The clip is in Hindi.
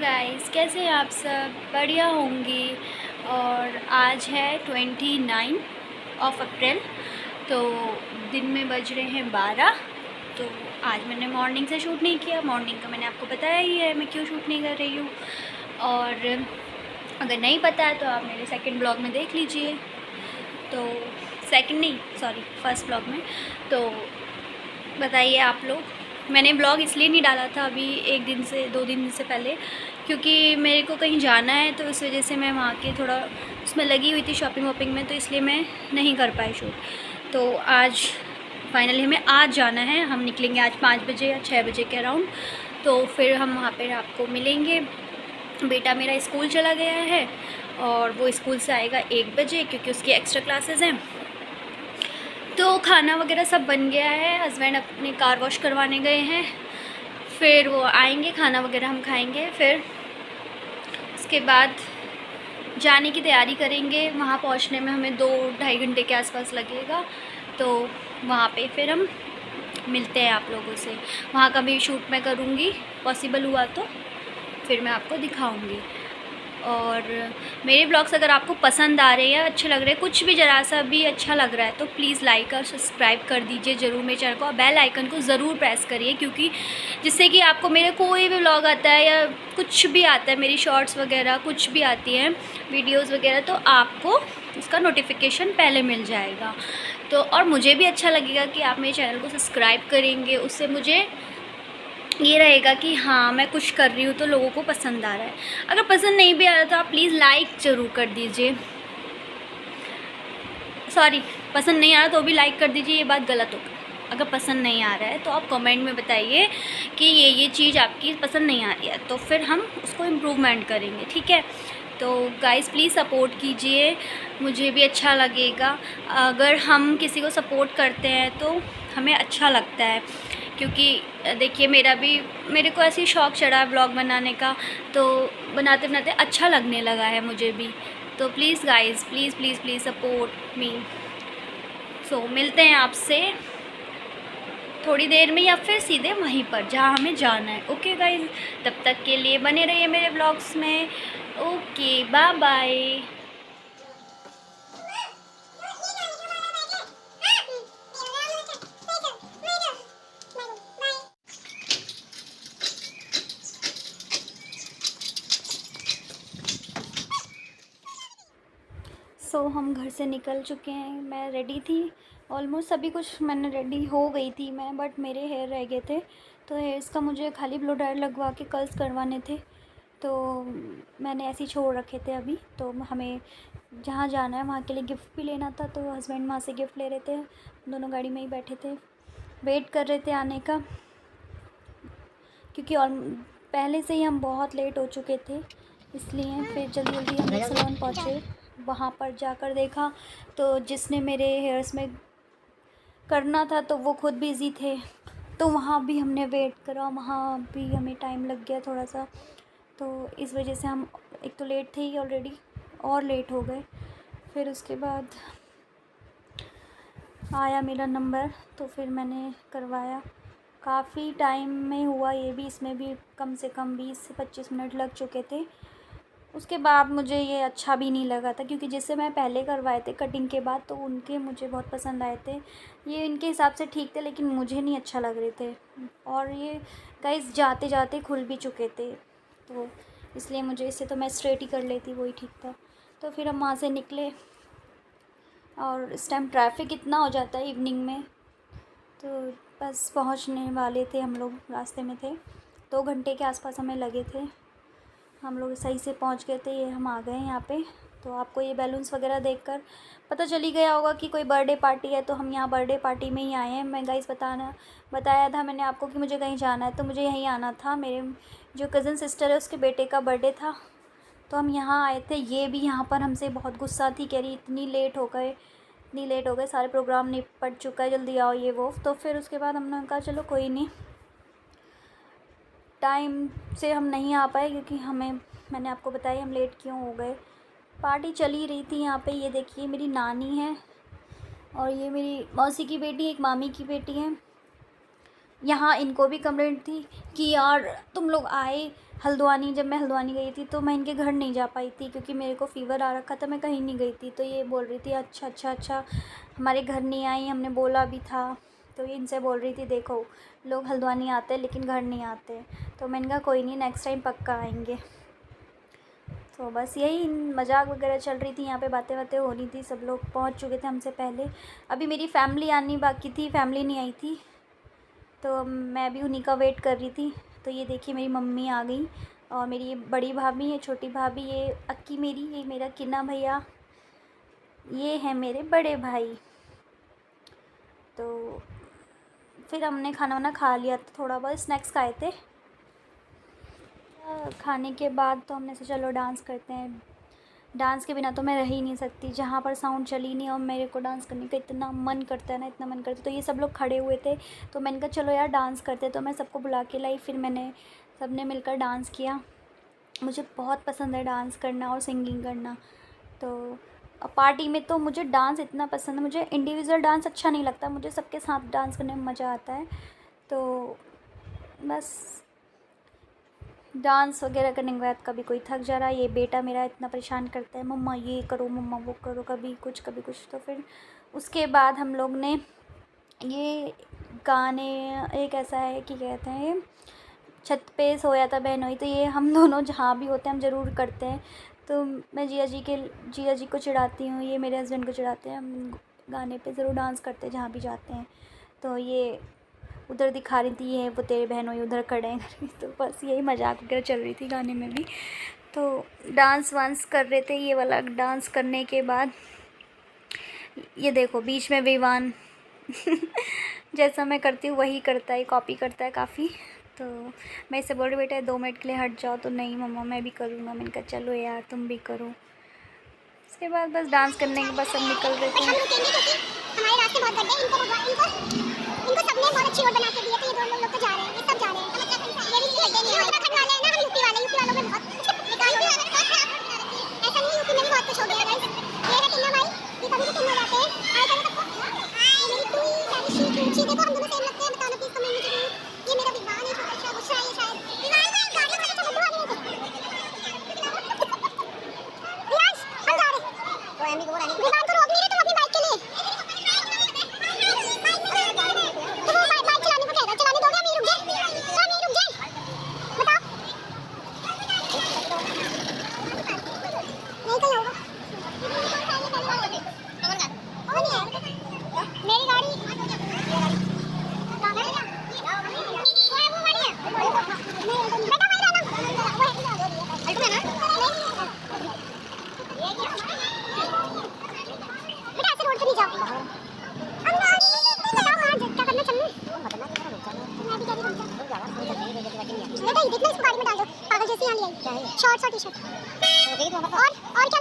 गाइस, कैसे हैं आप सब? बढ़िया होंगी। और आज है 29 ऑफ अप्रैल। तो दिन में बज रहे हैं 12। तो आज मैंने मॉर्निंग से शूट नहीं किया। मॉर्निंग का मैंने आपको बताया ही है मैं क्यों शूट नहीं कर रही हूँ। और अगर नहीं पता है तो आप मेरे सेकंड ब्लॉग में देख लीजिए। तो सेकंड नहीं, सॉरी, फर्स्ट ब्लॉग में। तो बताइए आप लोग। मैंने ब्लॉग इसलिए नहीं डाला था अभी 2 दिन से पहले, क्योंकि मेरे को कहीं जाना है, तो इस वजह से मैं वहाँ के थोड़ा उसमें लगी हुई थी, शॉपिंग वॉपिंग में, तो इसलिए मैं नहीं कर पाई शूट। तो आज फाइनली हमें आज जाना है। हम निकलेंगे आज 5 बजे या 6 बजे के अराउंड। तो फिर हम वहाँ पर आपको मिलेंगे। बेटा मेरा स्कूल चला गया है और वो स्कूल से आएगा 1 बजे, क्योंकि उसकी एक्स्ट्रा क्लासेस हैं। तो खाना वगैरह सब बन गया है। हस्बैंड अपनी कार वॉश करवाने गए हैं। फिर वो आएंगे, खाना वगैरह हम खाएंगे। फिर उसके बाद जाने की तैयारी करेंगे। वहाँ पहुँचने में हमें 2-2.5 घंटे के आसपास लगेगा। तो वहाँ पे फिर हम मिलते हैं आप लोगों से। वहाँ का भी शूट मैं करूँगी, पॉसिबल हुआ तो फिर मैं आपको दिखाऊँगी। और मेरे ब्लॉग्स अगर आपको पसंद आ रहे हैं, अच्छे लग रहे हैं, कुछ भी ज़रा सा भी अच्छा लग रहा है, तो प्लीज़ लाइक और सब्सक्राइब कर दीजिए ज़रूर मेरे चैनल को। और बेल आइकन को ज़रूर प्रेस करिए, क्योंकि जिससे कि आपको मेरे कोई भी ब्लॉग आता है या कुछ भी आता है, मेरी शॉर्ट्स वगैरह कुछ भी आती हैं, वीडियोज़ वगैरह, तो आपको उसका नोटिफिकेशन पहले मिल जाएगा। तो और मुझे भी अच्छा लगेगा कि आप मेरे चैनल को सब्सक्राइब करेंगे। उससे मुझे ये रहेगा कि हाँ, मैं कुछ कर रही हूँ तो लोगों को पसंद आ रहा है। अगर पसंद नहीं भी आ रहा तो आप प्लीज़ लाइक ज़रूर कर दीजिए। सॉरी, पसंद नहीं आ रहा तो भी लाइक कर दीजिए, ये बात गलत होगी। अगर पसंद नहीं आ रहा है तो आप कमेंट में बताइए कि ये चीज़ आपकी पसंद नहीं आ रही है, तो फिर हम उसको इम्प्रूवमेंट करेंगे, ठीक है। तो गाइस प्लीज़ सपोर्ट कीजिए, मुझे भी अच्छा लगेगा। अगर हम किसी को सपोर्ट करते हैं तो हमें अच्छा लगता है, क्योंकि देखिए मेरे को ऐसे ही शौक़ चढ़ा है ब्लॉग बनाने का, तो बनाते बनाते अच्छा लगने लगा है मुझे भी। तो please guys, please please please support me. So मिलते हैं आपसे थोड़ी देर में, या फिर सीधे वहीं पर जहाँ हमें जाना है। ओके गाइस, तब तक के लिए बने रहिए मेरे ब्लॉग्स में। Okay, bye bye. सो हम घर से निकल चुके हैं। मैं रेडी थी, ऑलमोस्ट सभी कुछ मैंने रेडी हो गई थी मैं, बट मेरे हेयर रह गए थे, तो हेयर्स का मुझे खाली ब्लो ड्रायर लगवा के कर्ल्स करवाने थे, तो मैंने ऐसे ही छोड़ रखे थे अभी। तो हमें जहाँ जाना है वहाँ के लिए गिफ्ट भी लेना था, तो हस्बैंड वहाँ से गिफ्ट ले रहे थे। दोनों गाड़ी में ही बैठे थे, वेट कर रहे थे आने का, क्योंकि और पहले से ही हम बहुत लेट हो चुके थे, इसलिए फिर जल्दी जल्दी हम लोग सैलून पहुँचे। वहाँ पर जाकर देखा तो जिसने मेरे हेयर्स में करना था तो वो खुद बिज़ी थे, तो वहाँ भी हमने वेट करा, वहाँ भी हमें टाइम लग गया थोड़ा सा। तो इस वजह से हम एक तो लेट थे ही ऑलरेडी, और लेट हो गए। फिर उसके बाद आया मेरा नंबर, तो फिर मैंने करवाया। काफ़ी टाइम में हुआ ये भी, इसमें भी कम से कम 20 से 25 मिनट लग चुके थे। उसके बाद मुझे ये अच्छा भी नहीं लगा था, क्योंकि जिससे मैं पहले करवाए थे कटिंग के बाद, तो उनके मुझे बहुत पसंद आए थे। ये इनके हिसाब से ठीक थे, लेकिन मुझे नहीं अच्छा लग रहे थे, और ये गाइस जाते जाते खुल भी चुके थे, तो इसलिए मुझे इससे तो मैं स्ट्रेट ही कर लेती, वही ठीक था। तो फिर हम वहाँ से निकले, और इस टाइम ट्रैफिक इतना हो जाता है इवनिंग में, तो बस पहुँचने वाले थे हम लोग, रास्ते में थे। 2 घंटे के आसपास हमें लगे थे, हम लोग सही से पहुंच गए थे। ये हम आ गए यहाँ पे। तो आपको ये बैलून्स वगैरह देखकर पता चल ही गया होगा कि कोई बर्थडे पार्टी है, तो हम यहाँ बर्थडे पार्टी में ही आए हैं। मैं गाइस बताया था मैंने आपको कि मुझे कहीं जाना है, तो मुझे यहीं आना था। मेरे जो कज़न सिस्टर है उसके बेटे का बर्थडे था, तो हम यहाँ आए थे। ये भी यहाँ पर हमसे बहुत गुस्सा थी, कह रही इतनी लेट हो गए, सारे प्रोग्राम निपट चुका है, जल्दी आओ ये वो। तो फिर उसके बाद हमने कहा चलो कोई नहीं, टाइम से हम नहीं आ पाए, क्योंकि मैंने आपको बताया हम लेट क्यों हो गए। पार्टी चल ही रही थी यहाँ पे। ये देखिए मेरी नानी है, और ये मेरी मौसी की बेटी, एक मामी की बेटी है। यहाँ इनको भी कंप्लेंट थी कि यार तुम लोग आए, हल्द्वानी, जब मैं हल्द्वानी गई थी तो मैं इनके घर नहीं जा पाई थी क्योंकि मेरे को फ़ीवर आ रखा था, मैं कहीं नहीं गई थी। तो ये बोल रही थी अच्छा अच्छा अच्छा हमारे घर नहीं आई, हमने बोला भी था। तो ये इनसे बोल रही थी देखो लोग हल्द्वानी आते हैं लेकिन घर नहीं आते। तो मैंने कहा कोई नहीं, नेक्स्ट टाइम पक्का आएंगे। तो बस यही मजाक वगैरह चल रही थी, यहाँ पे बातें बातें हो रही थी, सब लोग पहुँच चुके थे हमसे पहले। अभी मेरी फैमिली आनी बाकी थी, फैमिली नहीं आई थी, तो मैं भी उन्हीं का वेट कर रही थी। तो ये देखिए मेरी मम्मी आ गई और मेरी ये बड़ी भाभी है, छोटी भाभी, ये अक्की मेरी, ये मेरा किन्ना भैया, ये है मेरे बड़े भाई। तो फिर हमने खाना वाना खा लिया, तो थोड़ा बहुत स्नैक्स खाए थे। खाने के बाद तो हमने सोचा चलो डांस करते हैं। डांस के बिना तो मैं रह ही नहीं सकती, जहाँ पर साउंड चली नहीं और मेरे को डांस करने का इतना मन करता है ना, इतना मन करता है। तो ये सब लोग खड़े हुए थे तो मैंने कहा चलो यार डांस करते। तो मैं सबको बुला के लाई, फिर मैंने सबने मिलकर डांस किया। मुझे बहुत पसंद है डांस करना और सिंगिंग करना। तो पार्टी में तो मुझे डांस इतना पसंद है, मुझे इंडिविजुअल डांस अच्छा नहीं लगता, मुझे सबके साथ डांस करने में मज़ा आता है। तो बस डांस वगैरह करने के बाद कभी कोई थक जा रहा है, ये बेटा मेरा इतना परेशान करता है मम्मा ये करो मम्मा वो करो, कभी कुछ कभी कुछ। तो फिर उसके बाद हम लोग ने ये गाने, एक ऐसा है कि कहते हैं छत पे सोया था बहनोई, तो ये हम दोनों जहाँ भी होते हैं हम ज़रूर करते हैं। तो मैं जिया जी को चिढ़ाती हूँ, ये मेरे हस्बैंड को चिढ़ाते हैं, हम गाने पे ज़रूर डांस करते हैं जहाँ भी जाते हैं। तो ये उधर दिखा रही थी ये वो तेरे बहनों उधर खड़े हैं तो बस यही मजाक वगैरह चल रही थी गाने में भी। तो डांस वांस कर रहे थे, ये वाला डांस करने के बाद ये देखो बीच में विवान जैसा मैं करती हूँ वही करता है, कॉपी करता है काफ़ी। तो मैं इससे बोल रही बेटा 2 मिनट के लिए हट जाओ, तो नहीं मम्मा मैं भी करूँगा। मैंने कहा चलो यार तुम भी करो। उसके बाद बस डांस करने के बाद सब निकल रहे थे। हमारे रास्ते बहुत गंदे हैं, इनको सबने बहुत अच्छी रोड बना के दी है। तो ये दोनों लोग तो जा रहे हैं, ये सब जा रहे हैं। ये भी लगे नहीं है, उत्तराखंड वाले हैं ना, हम यूपी वालों में बहुत निकाल हो रहा है। ऐसा नहीं, यूपी में भी बहुत कुछ हो गया गाइस। ये है किन्ना भाई, ये कभी भी किन्ना जाते हैं। हाय करो सबको। मेरी टू प्यारी सी क्यूटी, देखो हम दोनों सेम लगते हैं, बताना प्लीज कमेंट में जरूर। ये मेरा विवान है, छोटा सा गुस्सा है ये शायद। विवान भाई गाड़ी में अच्छा लड्डू आ गए थे। विवान हम जा रहे हैं। तो एमी को बोला नहीं, विवान को रोक नहीं रहे तुम अपनी बाइक के लिए। शॉर्ट्स और टी-शर्ट और क्या